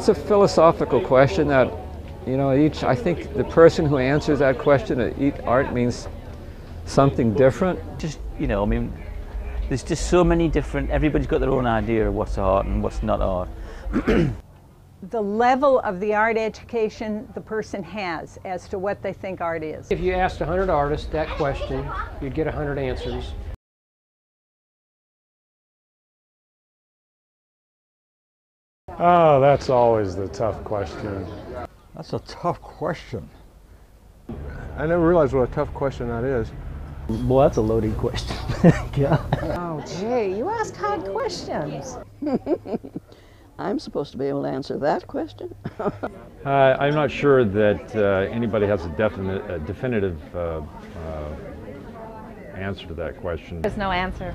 that's a philosophical question that, you know, I think the person who answers that question, art means something different. Just, you know, I mean, there's just so many different, everybody's got their own idea of what's art and what's not art. The level of the art education the person has as to what they think art is. If you asked 100 artists that question, you'd get 100 answers. Oh, that's always the tough question. That's a tough question. I never realized what a tough question that is. Boy, that's a loaded question. Yeah. Oh, gee, you ask hard questions. I'm supposed to be able to answer that question. I'm not sure that anybody has a definitive answer to that question. There's no answer.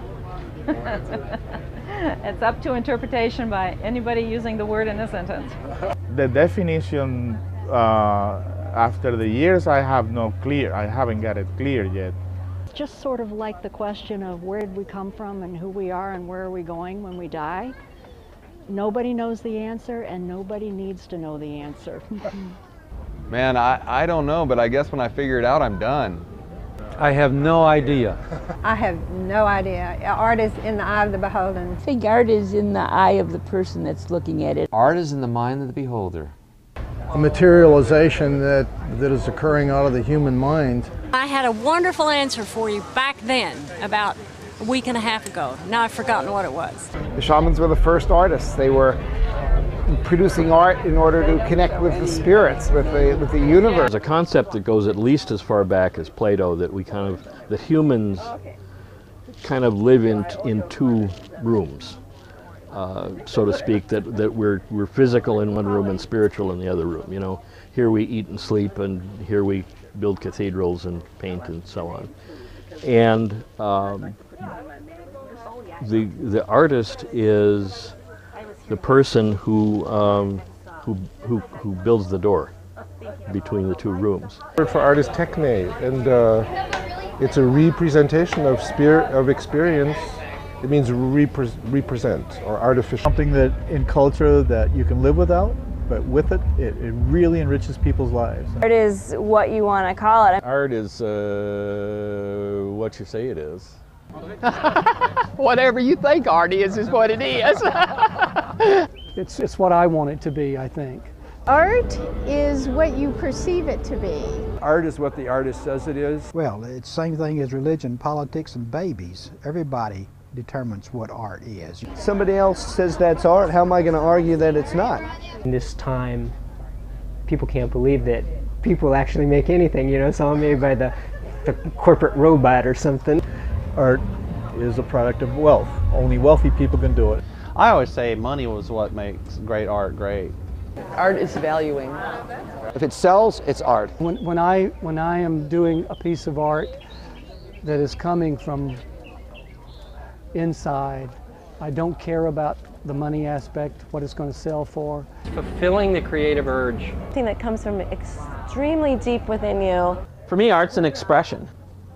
It's up to interpretation by anybody using the word in a sentence. The definition, after the years, I haven't got it clear yet. It's just sort of like the question of where did we come from and who we are and where are we going when we die. Nobody knows the answer and nobody needs to know the answer. Man, I don't know, but I guess when I figure it out, I'm done. I have no idea. I have no idea. Art is in the eye of the beholder. I think art is in the eye of the person that's looking at it. Art is in the mind of the beholder. A materialization that is occurring out of the human mind. I had a wonderful answer for you back then, about a week and a half ago. Now I've forgotten what it was. The shamans were the first artists. They were producing art in order to connect with the spirits, with the universe. There's a concept that goes at least as far back as Plato, that that humans kind of live in two rooms, so to speak, that we're physical in one room and spiritual in the other room. You know, here we eat and sleep, and here we build cathedrals and paint and so on. And the artist is the person who builds the door between the two rooms. The word for art is techne, and it's a representation of experience. It means represent or artificial. Something that in culture that you can live without, but with it, it really enriches people's lives. Art is what you want to call it. Art is what you say it is. Whatever you think art is what it is. It's what I want it to be, I think. Art is what you perceive it to be. Art is what the artist says it is. Well, it's the same thing as religion, politics, and babies. Everybody determines what art is. Somebody else says that's art, how am I going to argue that it's not? In this time, people can't believe that people actually make anything, you know, it's all made by the corporate robot or something. Art is a product of wealth. Only wealthy people can do it. I always say money was what makes great art great. Art is valuing. If it sells, it's art. When I am doing a piece of art that is coming from inside, I don't care about the money aspect, what it's going to sell for. Fulfilling the creative urge. Something that comes from extremely deep within you. For me, art's an expression.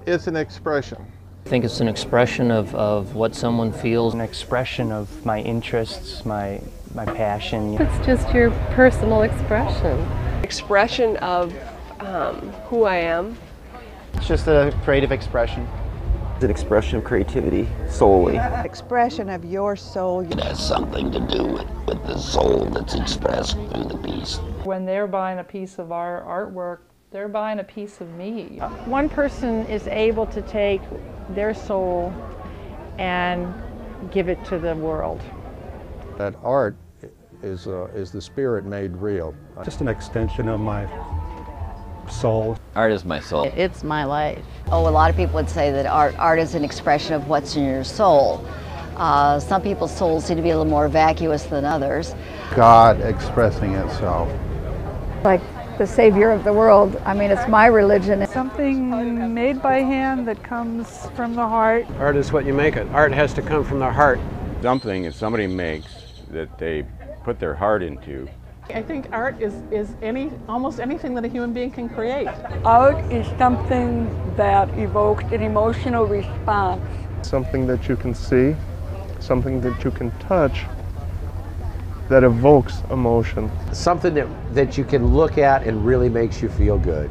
It's an expression. I think it's an expression of what someone feels. An expression of my interests, my passion. It's just your personal expression. Expression of who I am. It's just a creative expression. It's an expression of creativity solely. Expression of your soul. It has something to do with the soul that's expressed through the piece. When they're buying a piece of our artwork, they're buying a piece of me. One person is able to take their soul and give it to the world. That art is the spirit made real. Just an extension of my soul. Art is my soul. It's my life. Oh, a lot of people would say that art is an expression of what's in your soul. Some people's souls seem to be a little more vacuous than others. God expressing itself. Like the savior of the world. I mean, it's my religion. Something made by hand that comes from the heart. Art is what you make it. Art has to come from the heart. Something that somebody makes that they put their heart into. I think art is almost anything that a human being can create. Art is something that evokes an emotional response. Something that you can see, something that you can touch, that evokes emotion. Something that you can look at and really makes you feel good.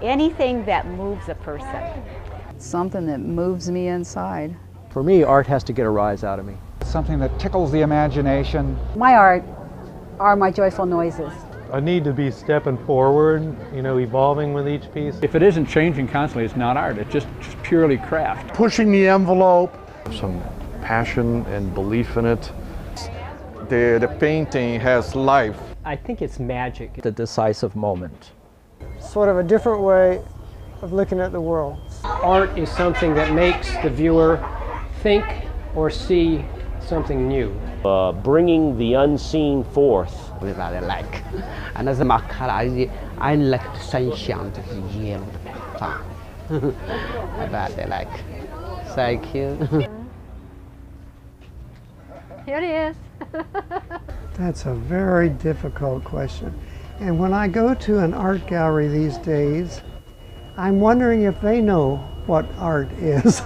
Anything that moves a person. Something that moves me inside. For me, art has to get a rise out of me. Something that tickles the imagination. My art are my joyful noises. I need to be stepping forward, you know, evolving with each piece. If it isn't changing constantly, it's not art. It's just purely craft. Pushing the envelope. Some passion and belief in it. The painting has life. I think it's magic. The decisive moment. Sort of a different way of looking at the world. Art is something that makes the viewer think or see something new. Bringing the unseen forth. I rather like. And as a maker, I like the sunshine, the yellow, I rather like. Thank you. Here it is. That's a very difficult question. And when I go to an art gallery these days, I'm wondering if they know what art is.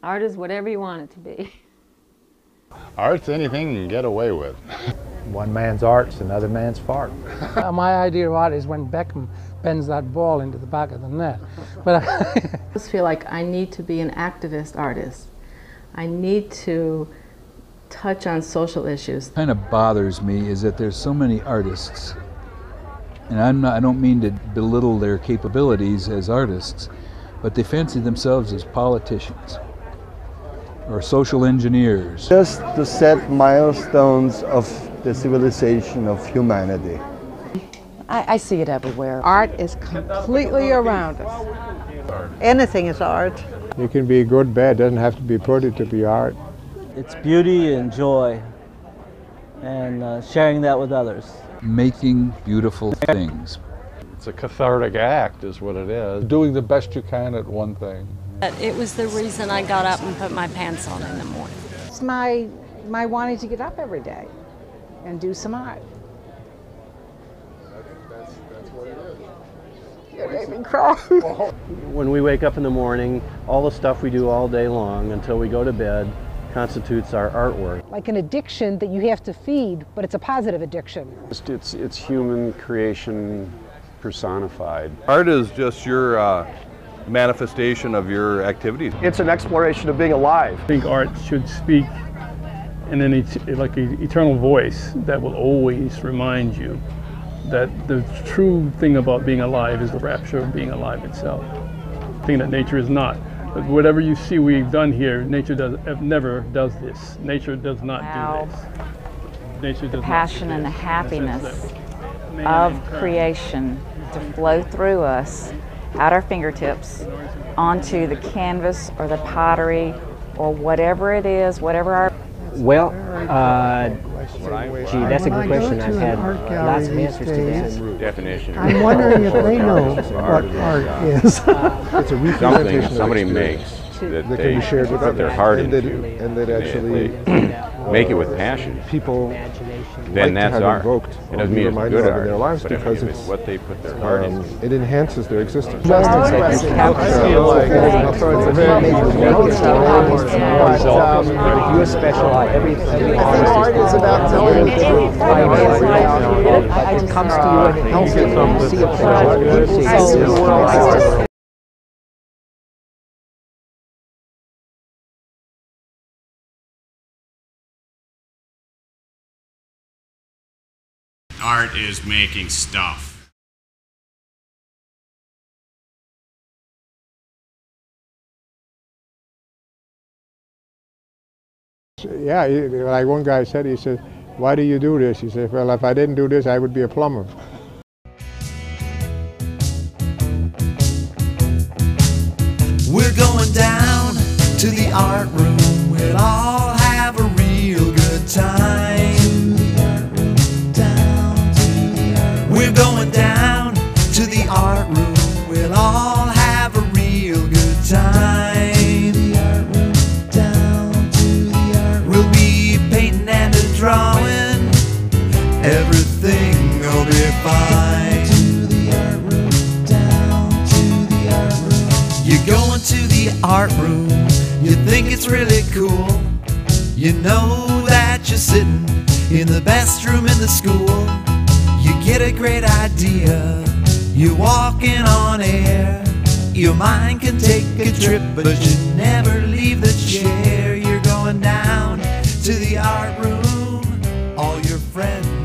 Art is whatever you want it to be. Art's anything you can get away with. One man's art's another man's fart. My idea of art is when Beckham bends that ball into the back of the net. But I just feel like I need to be an activist artist. I need to touch on social issues. What kind of bothers me is that there's so many artists, and I don't mean to belittle their capabilities as artists, but they fancy themselves as politicians or social engineers. Just to set milestones of the civilization of humanity. I see it everywhere. Art is completely around us. Anything is art. It can be good, bad, doesn't have to be pretty to be art. It's beauty and joy, and sharing that with others. Making beautiful things. It's a cathartic act is what it is. Doing the best you can at one thing. It was the reason I got up and put my pants on in the morning. It's my wanting to get up every day and do some art. That's what it is. You made me cry. When we wake up in the morning, all the stuff we do all day long until we go to bed constitutes our artwork. Like an addiction that you have to feed, but it's a positive addiction. It's human creation personified. Art is just your manifestation of your activities. It's an exploration of being alive. I think art should speak in an eternal voice that will always remind you that the true thing about being alive is the rapture of being alive itself. The thing that nature is not. But whatever you see we've done here, nature never does this. Nature does not do this. Nature does the passion and the happiness of creation to flow through us at our fingertips onto the canvas or the pottery or whatever it is, whatever our... Well, gee, that's a good question. I've had lots of answers to that. Definition. I'm wondering if they know what art is. It's a representation something somebody makes that can they be shared with put their others. heart and into, and that actually make it with passion. People then like that's to have art. invoked It doesn't mean it's good art, in their lives but because it's what they put their heart into. It enhances their existence. You specialize everything. I think art is about telling the truth. It comes to you and it helps you see a picture. Art is making stuff. Yeah, like one guy said, he said, "Why do you do this?" He said, "Well, if I didn't do this, I would be a plumber." We're going down to the art room. We'll all have a real good time. We're going down to the art room. We'll all have a real good time. We'll be painting and a drawing. Everything will be fine. You're going to the art room. You think it's really cool. You know that you sitting in the best room in the school. You get a great idea, you're walking on air. Your mind can take a trip, but you never leave the chair. You're going down to the art room, all your friends